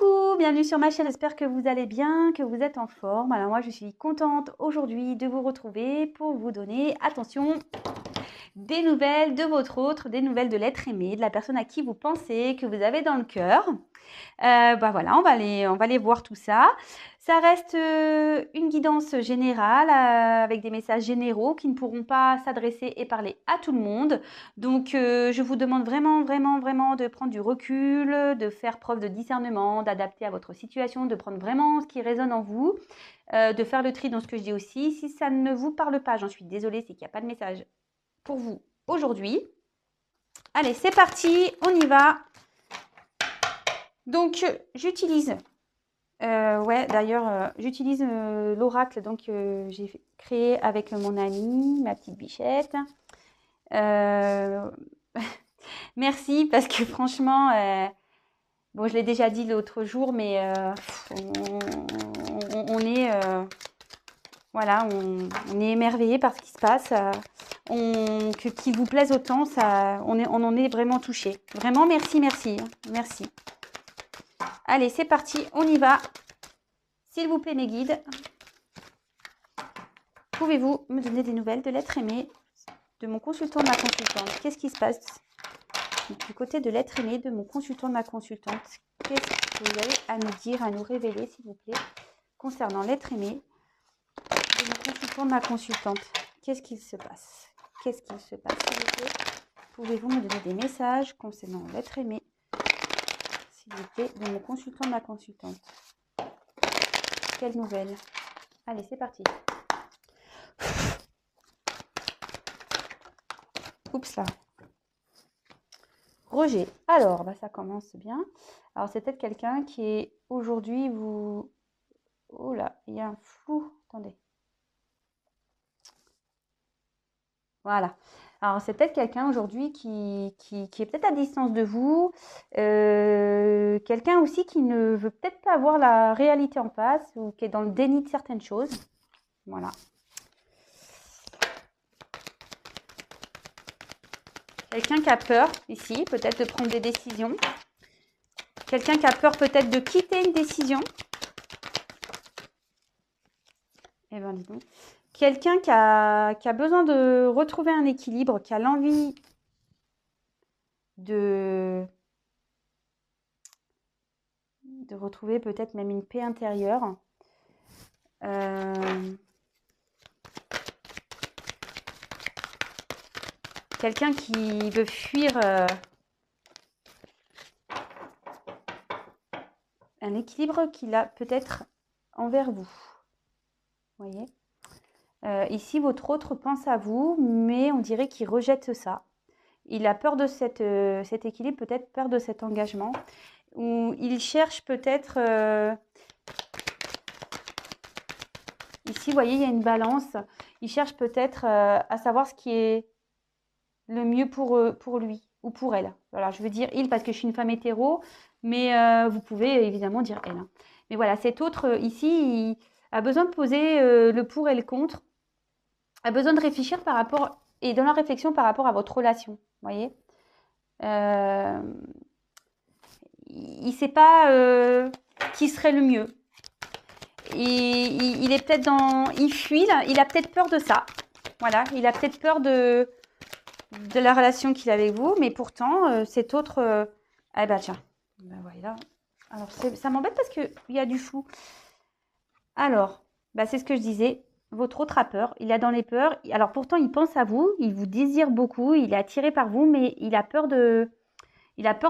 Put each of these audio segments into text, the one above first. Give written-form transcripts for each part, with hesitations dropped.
Coucou, bienvenue sur ma chaîne, j'espère que vous allez bien, que vous êtes en forme. Alors moi je suis contente aujourd'hui de vous retrouver pour vous donner, attention, des nouvelles de votre autre, des nouvelles de l'être aimé, de la personne à qui vous pensez, que vous avez dans le cœur. Voilà, on va aller voir tout ça. Ça reste une guidance générale avec des messages généraux qui ne pourront pas s'adresser et parler à tout le monde. Donc, je vous demande vraiment, vraiment, vraiment de prendre du recul, de faire preuve de discernement, d'adapter à votre situation, de prendre vraiment ce qui résonne en vous, de faire le tri dans ce que je dis aussi. Si ça ne vous parle pas, j'en suis désolée, c'est qu'il n'y a pas de message pour vous aujourd'hui. Allez, c'est parti, on y va. Donc, j'utilise, j'utilise l'oracle j'ai créé avec mon amie, ma petite bichette. Merci parce que franchement, bon, je l'ai déjà dit l'autre jour, mais on est, voilà, on est émerveillé par ce qui se passe. Qu'il vous plaise autant, on en est vraiment touché. Vraiment, merci, merci, merci. Allez, c'est parti, on y va. S'il vous plaît, mes guides, pouvez-vous me donner des nouvelles de l'être aimé, de mon consultant, de ma consultante? Qu'est-ce qui se passe du côté de l'être aimé, de mon consultant, de ma consultante? Qu'est-ce que vous avez à nous dire, à nous révéler, s'il vous plaît, concernant l'être aimé, de mon consultant, de ma consultante? Qu'est-ce qu'il se passe? Qu'est-ce qu'il se passe, s'il vous plaît? Pouvez-vous me donner des messages concernant l'être aimé, s'il vous plaît, de mon consultant, de ma consultante? Quelle nouvelle? Allez, c'est parti. Oups là. Rejet. Alors, ça commence bien. Alors, c'est peut-être quelqu'un qui est aujourd'hui vous... Oh là, il y a un flou. Attendez. Voilà. Alors, c'est peut-être quelqu'un aujourd'hui qui est peut-être à distance de vous. Quelqu'un aussi qui ne veut peut-être pas avoir la réalité en face ou qui est dans le déni de certaines choses. Voilà. Quelqu'un qui a peur ici, peut-être de prendre des décisions. Quelqu'un qui a peur peut-être de quitter une décision. Eh bien, dis donc. Quelqu'un qui a besoin de retrouver un équilibre, qui a l'envie de retrouver peut-être même une paix intérieure. Quelqu'un qui veut fuir un équilibre qu'il a peut-être envers vous. Vous voyez ? Ici, votre autre pense à vous, mais on dirait qu'il rejette ça. Il a peur de cet équilibre, peut-être peur de cet engagement. Ou il cherche peut-être... ici, vous voyez, il y a une balance. Il cherche peut-être à savoir ce qui est le mieux pour lui ou pour elle. Voilà, je veux dire il parce que je suis une femme hétéro, mais vous pouvez évidemment dire elle. Hein. Mais voilà, cet autre ici, il a besoin de poser le pour et le contre, a besoin de réfléchir par rapport, et dans la réflexion par rapport à votre relation, vous voyez. Il ne sait pas qui serait le mieux. Il est peut-être il fuit, là, il a peut-être peur de ça. Voilà, il a peut-être peur de la relation qu'il a avec vous, mais pourtant, cet autre... ah bah tiens, voilà. Alors, ça m'embête parce qu'il y a du flou. Alors, c'est ce que je disais. Votre autre a peur, il a dans les peurs. Alors, pourtant, il pense à vous, il vous désire beaucoup, il est attiré par vous, mais il a peur de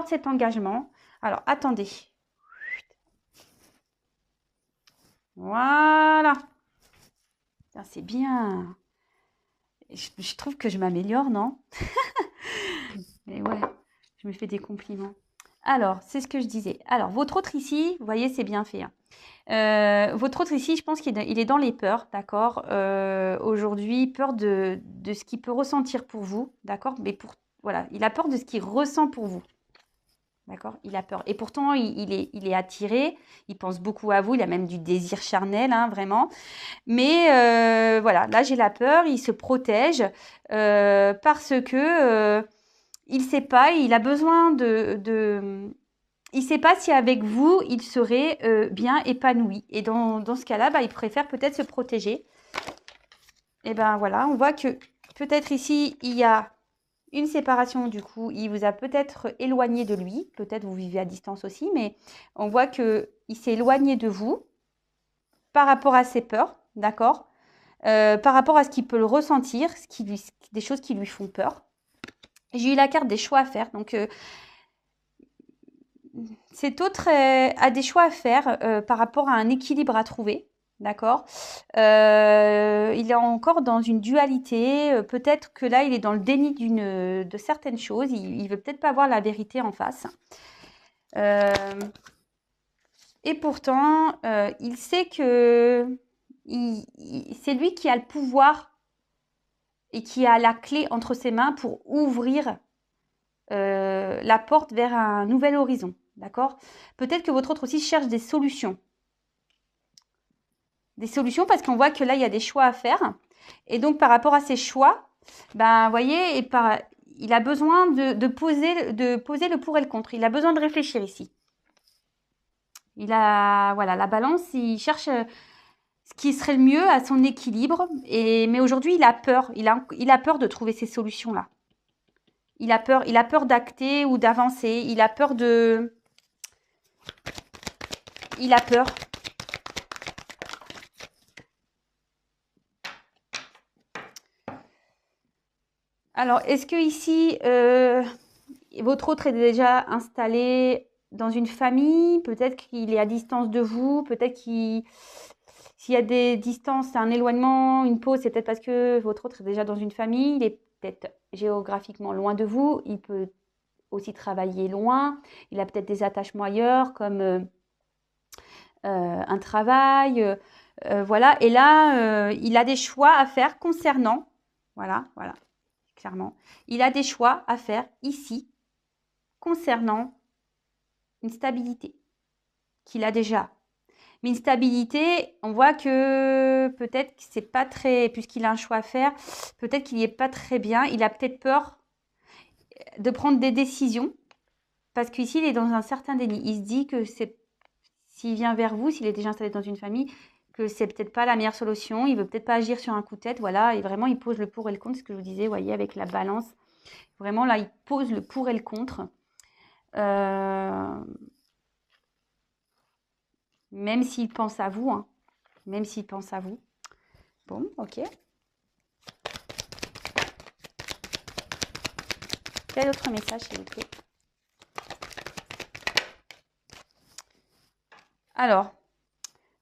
cet engagement. Alors, attendez. Voilà. C'est bien. Je trouve que je m'améliore, non? Mais ouais, je me fais des compliments. Alors, c'est ce que je disais. Alors, votre autre ici, vous voyez, c'est bien fait. Hein. Votre autre ici, je pense qu'il est dans les peurs, d'accord? Aujourd'hui, peur de ce qu'il peut ressentir pour vous, d'accord? Mais voilà, il a peur de ce qu'il ressent pour vous. D'accord? Il a peur. Et pourtant, il est attiré, il pense beaucoup à vous, il a même du désir charnel, hein, vraiment. Mais voilà, là, j'ai la peur, il se protège parce que il ne sait pas, il a besoin il ne sait pas si avec vous, il serait bien épanoui. Et dans ce cas-là, bah, il préfère peut-être se protéger. Et ben voilà, on voit que peut-être ici, il y a une séparation. Du coup, il vous a peut-être éloigné de lui. Peut-être vous vivez à distance aussi, mais on voit qu'il s'est éloigné de vous par rapport à ses peurs, d'accord, par rapport à ce qu'il peut le ressentir, des choses qui lui font peur. J'ai eu la carte des choix à faire. Donc, cet autre a des choix à faire par rapport à un équilibre à trouver. D'accord. Il est encore dans une dualité. Peut-être que là, il est dans le déni de certaines choses. Il ne veut peut-être pas voir la vérité en face. Et pourtant, il sait que c'est lui qui a le pouvoir et qui a la clé entre ses mains pour ouvrir la porte vers un nouvel horizon. D'accord. Peut-être que votre autre aussi cherche des solutions. Des solutions parce qu'on voit que là, il y a des choix à faire. Et donc, par rapport à ces choix, ben, vous voyez, il a besoin de poser le pour et le contre. Il a besoin de réfléchir ici. Voilà, la balance, il cherche ce qui serait le mieux à son équilibre. Mais aujourd'hui, il a peur. Il a peur de trouver ces solutions-là. Il a peur d'acter ou d'avancer. Il a peur de... Il a peur. Alors, est-ce que ici, votre autre est déjà installé dans une famille? Peut-être qu'il est à distance de vous. Peut-être s'il y a des distances, un éloignement, une pause, c'est peut-être parce que votre autre est déjà dans une famille. Il est peut-être géographiquement loin de vous. Il peut aussi travailler loin. Il a peut-être des attachements ailleurs, comme un travail. Voilà. Et là, il a des choix à faire concernant. Voilà. Clairement. Il a des choix à faire ici concernant une stabilité qu'il a déjà. Mais une stabilité, on voit que peut-être que c'est pas très, puisqu'il a un choix à faire, peut-être qu'il n'y est pas très bien. Il a peut-être peur de prendre des décisions parce qu'ici, il est dans un certain déni. Il se dit que s'il vient vers vous, s'il est déjà installé dans une famille, que c'est peut-être pas la meilleure solution. Il veut peut-être pas agir sur un coup de tête. Voilà. Et vraiment, il pose le pour et le contre, ce que je vous disais, vous voyez, avec la balance. Vraiment, là, il pose le pour et le contre. Même s'il pense à vous. Hein. Même s'il pense à vous. Bon, ok. Quel autre message, s'il vous plaît? Alors,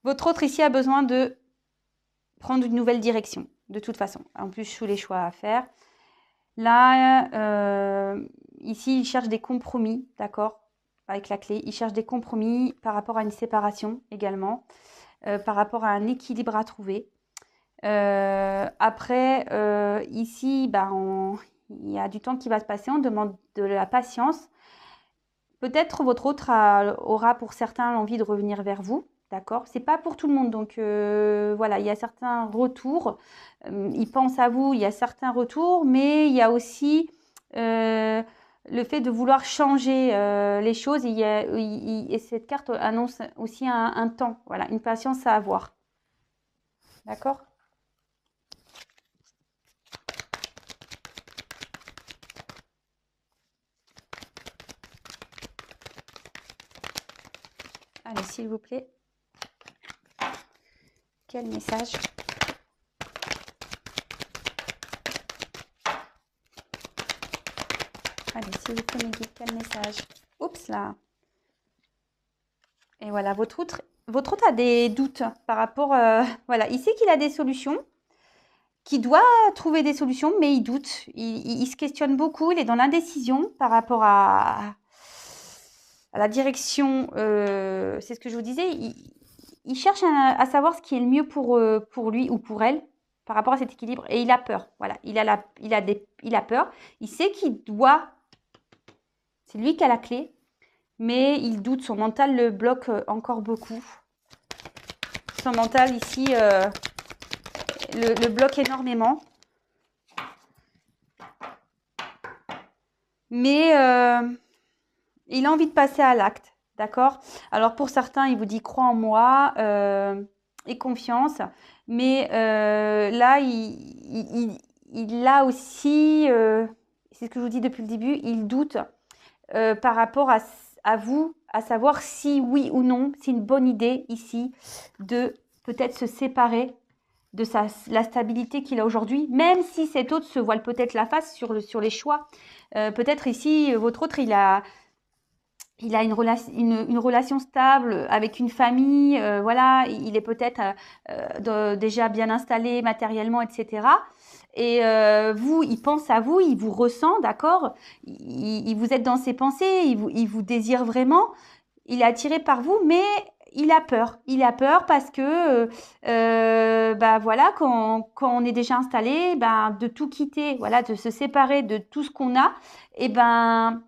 votre autre ici a besoin de prendre une nouvelle direction, de toute façon. En plus, sous les choix à faire. Là, ici, il cherche des compromis, d'accord, avec la clé. Il cherche des compromis par rapport à une séparation également, par rapport à un équilibre à trouver. Après, ici, il y a du temps qui va se passer. On demande de la patience. Peut-être votre autre aura pour certains l'envie de revenir vers vous. D'accord? C'est pas pour tout le monde. Donc, voilà, il y a certains retours. Il pense à vous, il y a certains retours, mais il y a aussi le fait de vouloir changer les choses. Et cette carte annonce aussi un temps, voilà, une patience à avoir. D'accord? Allez, s'il vous plaît. Quel message? Allez, s'il vous plaît, mes guides, quel message? Oups, là. Et voilà, votre autre a des doutes par rapport... voilà, il sait qu'il a des solutions, qu'il doit trouver des solutions, mais il doute. Il se questionne beaucoup, il est dans l'indécision par rapport à la direction. C'est ce que je vous disais. Il cherche à savoir ce qui est le mieux pour lui ou pour elle par rapport à cet équilibre. Et il a peur. Voilà, il a peur. Il sait qu'il doit... C'est lui qui a la clé. Mais il doute, son mental le bloque encore beaucoup. Son mental ici le bloque énormément. Mais il a envie de passer à l'acte. d'accord? Alors pour certains, il vous dit crois en moi et confiance, mais là, il a aussi, c'est ce que je vous dis depuis le début, il doute par rapport à vous, à savoir si oui ou non, c'est une bonne idée ici de peut-être se séparer de la stabilité qu'il a aujourd'hui, même si cet autre se voile peut-être la face sur les choix. Peut-être ici, votre autre, il a une relation stable avec une famille, voilà, il est peut-être déjà bien installé matériellement, etc. Et vous, il pense à vous, il vous ressent, d'accord, il vous êtes dans ses pensées, il vous désire vraiment, il est attiré par vous, mais il a peur. Il a peur parce que, bah voilà, quand on est déjà installé, ben, de tout quitter, voilà, de se séparer de tout ce qu'on a, et ben,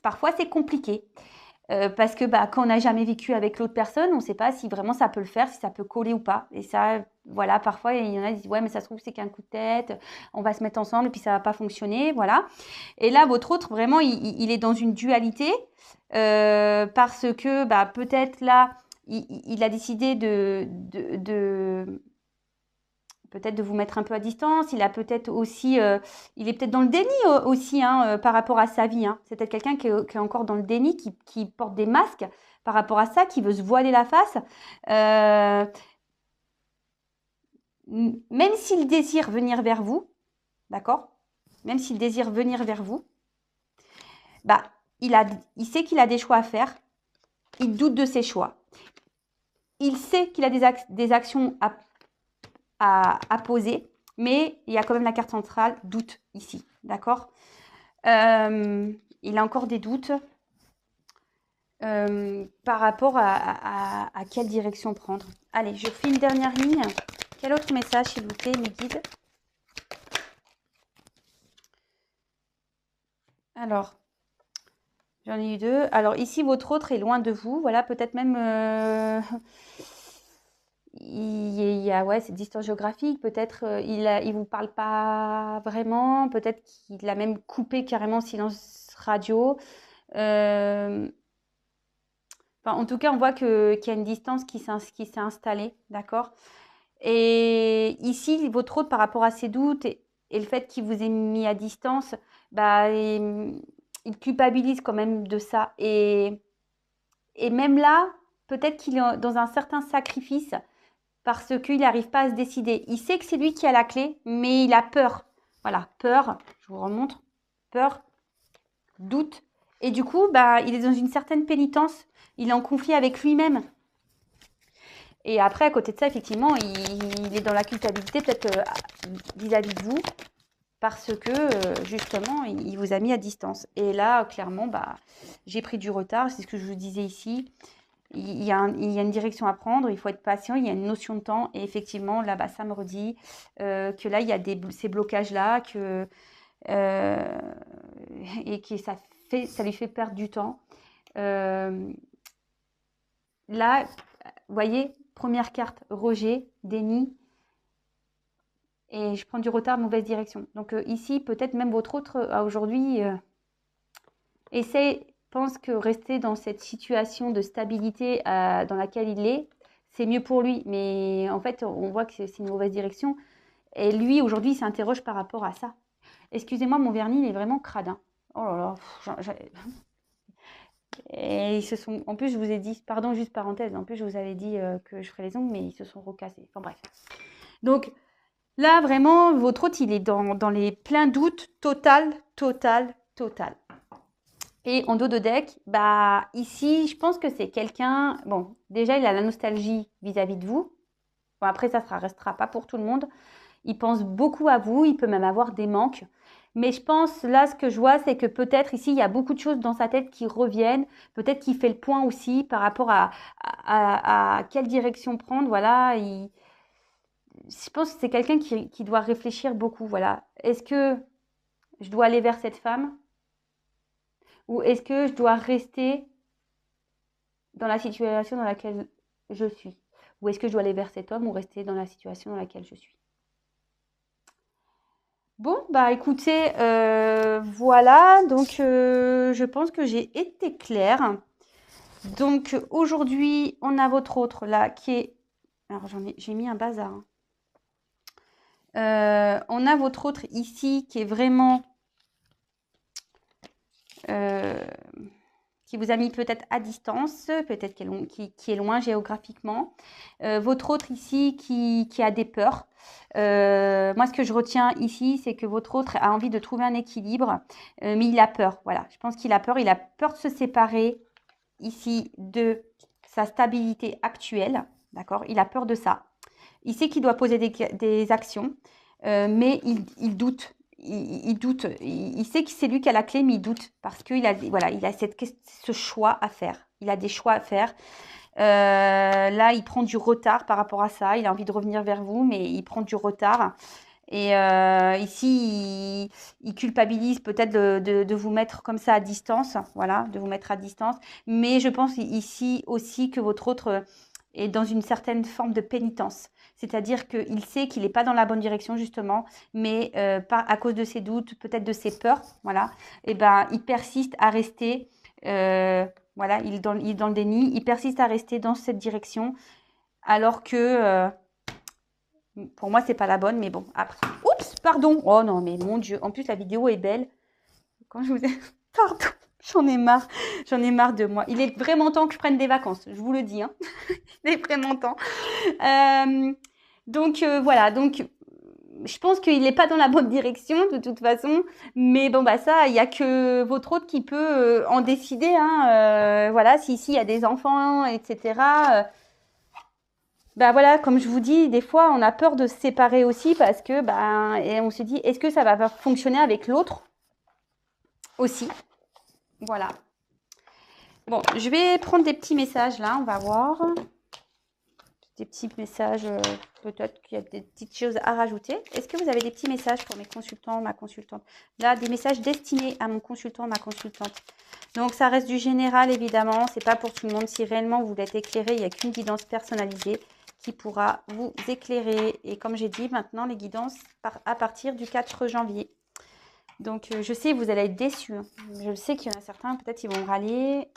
parfois c'est compliqué. Parce que bah, quand on n'a jamais vécu avec l'autre personne, on ne sait pas si vraiment ça peut le faire, si ça peut coller ou pas. Et ça, voilà, parfois il y en a qui disent ouais, mais ça se trouve c'est qu'un coup de tête, on va se mettre ensemble et puis ça va pas fonctionner, voilà. Et là, votre autre, vraiment, il est dans une dualité parce que bah, peut-être là, il a décidé peut-être de vous mettre un peu à distance. Il a peut-être aussi, il est peut-être dans le déni aussi hein, par rapport à sa vie. Hein. C'est peut-être quelqu'un qui est encore dans le déni, qui porte des masques par rapport à ça, qui veut se voiler la face. Même s'il désire venir vers vous, d'accord? Même s'il désire venir vers vous, bah, il sait qu'il a des choix à faire. Il doute de ses choix. Il sait qu'il a des actions à poser, mais il y a quand même la carte centrale doute ici, d'accord? Il a encore des doutes par rapport à quelle direction prendre. Allez, je fais une dernière ligne. Quel autre message, s'il vous plaît, mes guides? Alors, j'en ai eu deux. Alors ici, votre autre est loin de vous. Voilà, peut-être même... il y a ouais, cette distance géographique. Peut-être il vous parle pas vraiment. Peut-être qu'il a même coupé carrément silence radio. Enfin, en tout cas, on voit qu'il y a une distance qui s'est installée, d'accord? Et ici, votre autre, par rapport à ses doutes et le fait qu'il vous ait mis à distance, bah, il culpabilise quand même de ça. Et même là, peut-être qu'il est dans un certain sacrifice parce qu'il n'arrive pas à se décider. Il sait que c'est lui qui a la clé, mais il a peur. Voilà, peur, je vous remontre, peur, doute. Et du coup, bah, il est dans une certaine pénitence. Il est en conflit avec lui-même. Et après, à côté de ça, effectivement, il est dans la culpabilité peut-être vis-à-vis de vous parce que justement, il vous a mis à distance. Et là, clairement, bah, j'ai pris du retard. C'est ce que je vous disais ici. Il y a une direction à prendre, il faut être patient, il y a une notion de temps. Et effectivement, là, bah, ça me redit que là, il y a ces blocages-là et que ça lui fait perdre du temps. Là, vous voyez, première carte, rejet, déni. Et je prends du retard, mauvaise direction. Donc ici, peut-être même votre autre, aujourd'hui, pense que rester dans cette situation de stabilité dans laquelle il est, c'est mieux pour lui. Mais en fait, on voit que c'est une mauvaise direction. Et lui, aujourd'hui, il s'interroge par rapport à ça. Excusez-moi, mon vernis, il est vraiment crade. Hein. Oh là là. Et ils se sont... En plus, je vous ai dit... Pardon, juste parenthèse. En plus, je vous avais dit que je ferais les ongles, mais ils se sont recassés. Enfin bref. Donc, là, vraiment, votre hôte, il est dans les pleins doutes, total. Et en dos de deck, bah ici, je pense que c'est quelqu'un... Bon, déjà, il a la nostalgie vis-à-vis de vous. Bon, après, ça ne restera pas pour tout le monde. Il pense beaucoup à vous, il peut même avoir des manques. Mais je pense, là, ce que je vois, c'est que peut-être ici, il y a beaucoup de choses dans sa tête qui reviennent. Peut-être qu'il fait le point aussi par rapport à quelle direction prendre. Voilà, je pense que c'est quelqu'un qui doit réfléchir beaucoup. Voilà. Est-ce que je dois aller vers cette femme ou est-ce que je dois rester dans la situation dans laquelle je suis? Ou est-ce que je dois aller vers cet homme ou rester dans la situation dans laquelle je suis? Bon, bah écoutez, voilà, donc je pense que j'ai été claire. Donc aujourd'hui, on a votre autre là qui est... Alors j'ai mis un bazar, hein. On a votre autre ici qui est vraiment... qui vous a mis peut-être à distance, peut-être qui est loin géographiquement. Votre autre ici qui a des peurs. Moi, ce que je retiens ici, c'est que votre autre a envie de trouver un équilibre, mais il a peur. Voilà, je pense qu'il a peur. Il a peur de se séparer ici de sa stabilité actuelle. D'accord? Il a peur de ça. Il sait qu'il doit poser des actions, mais il doute. Il doute. Il sait que c'est lui qui a la clé, mais il doute parce qu'il a, voilà, il a ce choix à faire. Il a des choix à faire. Là, il prend du retard par rapport à ça. Il a envie de revenir vers vous, mais il prend du retard. Et ici, il culpabilise peut-être de vous mettre comme ça à distance. Voilà, de vous mettre à distance. Mais je pense ici aussi que votre autre est dans une certaine forme de pénitence. C'est-à-dire qu'il sait qu'il n'est pas dans la bonne direction, justement, mais pas à cause de ses doutes, peut-être de ses peurs, voilà, et ben, il persiste à rester, voilà, il est dans le déni, il persiste à rester dans cette direction, alors que, pour moi, c'est pas la bonne, mais bon, après. Oups, pardon. Oh non, mais mon Dieu, en plus, la vidéo est belle. Quand je vous ai... Pardon, j'en ai marre de moi. Il est vraiment temps que je prenne des vacances, je vous le dis, hein. Il est vraiment temps. Donc voilà, donc je pense qu'il n'est pas dans la bonne direction de toute façon, mais bon bah ça, il n'y a que votre autre qui peut en décider, hein, voilà, si ici il y a des enfants, etc. Bah voilà, comme je vous dis, des fois on a peur de se séparer aussi parce que et on se dit est-ce que ça va fonctionner avec l'autre aussi, voilà. Bon, je vais prendre des petits messages là, on va voir. Des petits messages, peut-être qu'il y a des petites choses à rajouter. Est-ce que vous avez des petits messages pour mes consultants, ma consultante? Là, des messages destinés à mon consultant, ma consultante. Donc, ça reste du général, évidemment. C'est pas pour tout le monde. Si réellement vous voulez être éclairé, il n'y a qu'une guidance personnalisée qui pourra vous éclairer. Et comme j'ai dit, maintenant, les guidances à partir du 4 janvier. Donc, je sais, vous allez être déçus. Je sais qu'il y en a certains, peut-être, ils vont râler.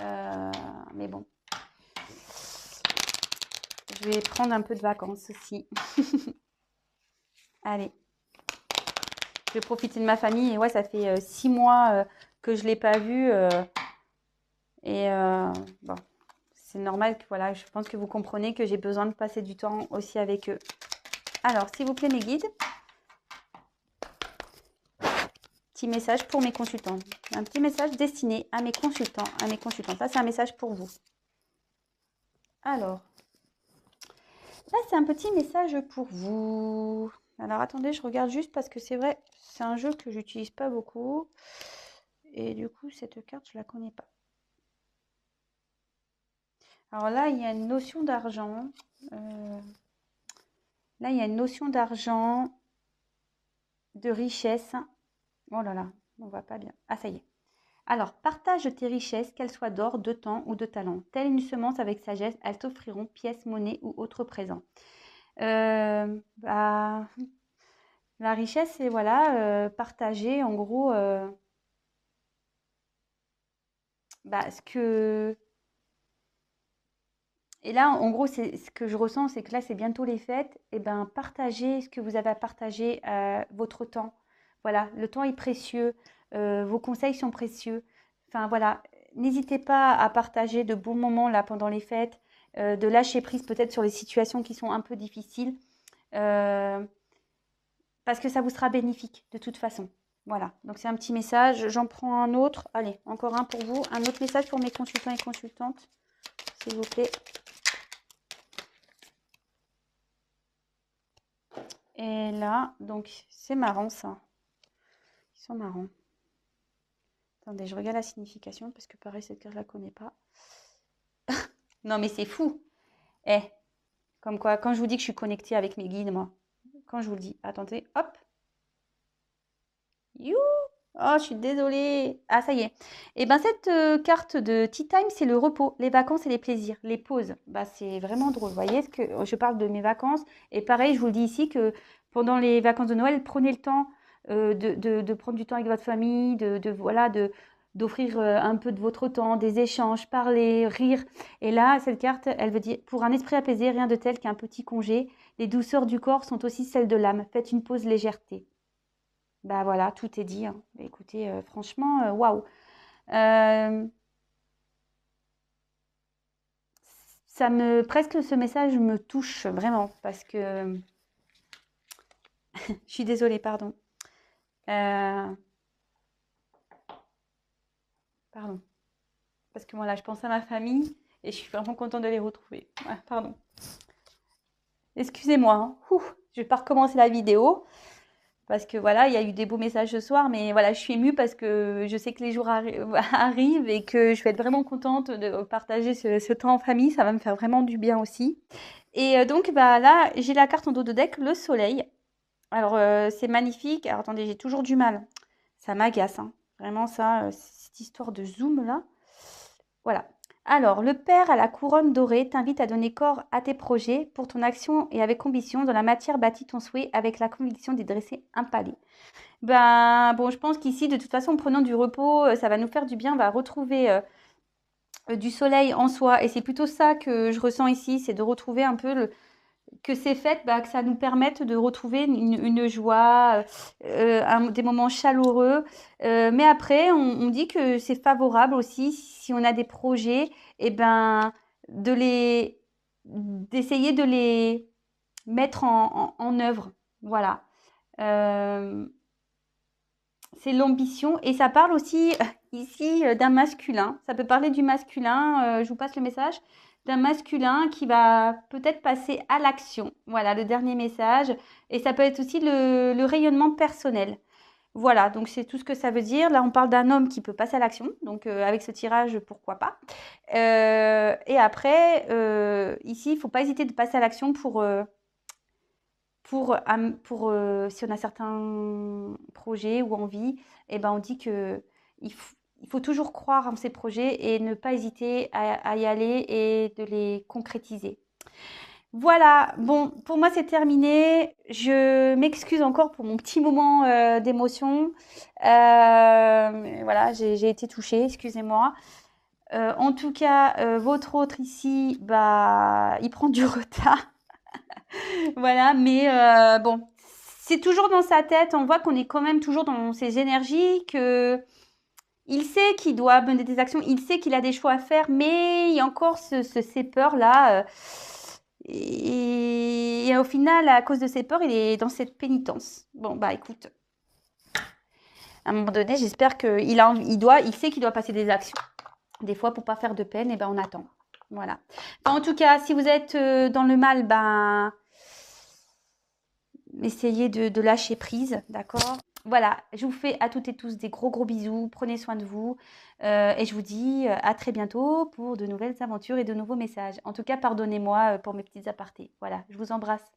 Mais bon. Je vais prendre un peu de vacances aussi. Allez. Je vais profiter de ma famille. Et ouais, ça fait 6 mois que je ne l'ai pas vu. Bon, c'est normal que voilà, je pense que vous comprenez que j'ai besoin de passer du temps aussi avec eux. Alors, s'il vous plaît, mes guides. Petit message pour mes consultants. Un petit message destiné à mes consultants, à mes consultantes. Là, c'est un message pour vous. Alors. Là, c'est un petit message pour vous. Alors, attendez, je regarde juste parce que c'est vrai, c'est un jeu que j'utilise pas beaucoup. Et du coup, cette carte, je la connais pas. Alors là, il y a une notion d'argent. Là, il y a une notion d'argent, de richesse. Oh là là, on va pas bien. Ah, ça y est. Alors, partage tes richesses, qu'elles soient d'or, de temps ou de talent. Telle une semence avec sagesse, elles t'offriront pièces, monnaie ou autres présents. La richesse, c'est voilà, partager en gros ce que... Et là, en gros, c'est ce que je ressens, c'est que là, c'est bientôt les fêtes. Et ben, partagez ce que vous avez à partager, votre temps. Voilà, le temps est précieux, vos conseils sont précieux. Enfin, voilà, n'hésitez pas à partager de bons moments là pendant les fêtes, de lâcher prise peut-être sur les situations qui sont un peu difficiles, parce que ça vous sera bénéfique de toute façon. Voilà, donc c'est un petit message. J'en prends un autre. Allez, encore un pour vous. Un autre message pour mes consultants et consultantes, s'il vous plaît. Et là, donc, c'est marrant ça. Ils sont marrants. Attendez, je regarde la signification parce que pareil, cette carte, je la connais pas. Non, mais c'est fou. Comme quoi, quand je vous dis que je suis connectée avec mes guides, moi. Quand je vous le dis. Attendez, hop. You. Oh, je suis désolée. Ah, ça y est. Et ben cette carte de Tea Time, c'est le repos, les vacances et les plaisirs, les pauses. C'est vraiment drôle. Vous voyez, je parle de mes vacances. Et pareil, je vous le dis ici que pendant les vacances de Noël, prenez le temps de prendre du temps avec votre famille, voilà, d'offrir un peu de votre temps, des échanges, parler, rire. Et là, cette carte, elle veut dire, pour un esprit apaisé, rien de tel qu'un petit congé. Les douceurs du corps sont aussi celles de l'âme. Faites une pause légèreté. Bah voilà, tout est dit, hein. Écoutez, franchement, waouh. Euh, presque ce message me touche vraiment parce que, je suis désolée, pardon. Euh, pardon. Parce que moi là, je pense à ma famille et je suis vraiment contente de les retrouver. Ouais, pardon. Excusez-moi, hein. Ouh, je vais pas recommencer la vidéo parce que voilà, il y a eu des beaux messages ce soir, mais voilà, je suis émue parce que je sais que les jours arrivent et que je vais être vraiment contente de partager ce temps en famille. Ça va me faire vraiment du bien aussi. Et donc, bah là, j'ai la carte en dos de deck, le soleil. Alors, c'est magnifique. Alors, attendez, j'ai toujours du mal. Ça m'agace, hein. Vraiment, ça, cette histoire de zoom là. Voilà. Alors, le Père à la couronne dorée t'invite à donner corps à tes projets pour ton action et avec ambition. Dans la matière, bâtis ton souhait avec la conviction d'y dresser un palais. Ben, bon, je pense qu'ici, de toute façon, en prenant du repos, ça va nous faire du bien. On va retrouver du soleil en soi. Et c'est plutôt ça que je ressens ici, c'est de retrouver un peu que ces fêtes, bah, que ça nous permette de retrouver une joie, des moments chaleureux. Mais après, on dit que c'est favorable aussi, si on a des projets, et ben, d'essayer de les mettre en œuvre. Voilà. Euh, c'est l'ambition. Et ça parle aussi ici d'un masculin. Ça peut parler du masculin. Je vous passe le message d'un masculin qui va peut-être passer à l'action. Voilà, le dernier message. Et ça peut être aussi le rayonnement personnel. Voilà, donc c'est tout ce que ça veut dire. Là, on parle d'un homme qui peut passer à l'action. Donc, avec ce tirage, pourquoi pas. Et après, ici, il ne faut pas hésiter de passer à l'action si on a certains projets ou envies, eh ben, on dit que il faut toujours croire en ces projets et ne pas hésiter à y aller et de les concrétiser. Voilà, bon, pour moi c'est terminé. Je m'excuse encore pour mon petit moment d'émotion. Voilà, j'ai été touchée, excusez-moi. En tout cas, votre autre ici, bah, il prend du retard. Voilà, mais bon, c'est toujours dans sa tête. On voit qu'on est quand même toujours dans ses énergies, que il sait qu'il doit mener des actions, il sait qu'il a des choix à faire, mais il y a encore ces peurs-là. Et au final, à cause de ces peurs, il est dans cette pénitence. Bon, bah écoute, à un moment donné, j'espère il sait qu'il doit passer des actions. Des fois, pour pas faire de peine, et ben on attend. Voilà. Enfin, en tout cas, si vous êtes dans le mal, ben essayez de lâcher prise, d'accord? Voilà, je vous fais à toutes et tous des gros gros bisous, prenez soin de vous et je vous dis à très bientôt pour de nouvelles aventures et de nouveaux messages. En tout cas, pardonnez-moi pour mes petits apartés. Voilà, je vous embrasse.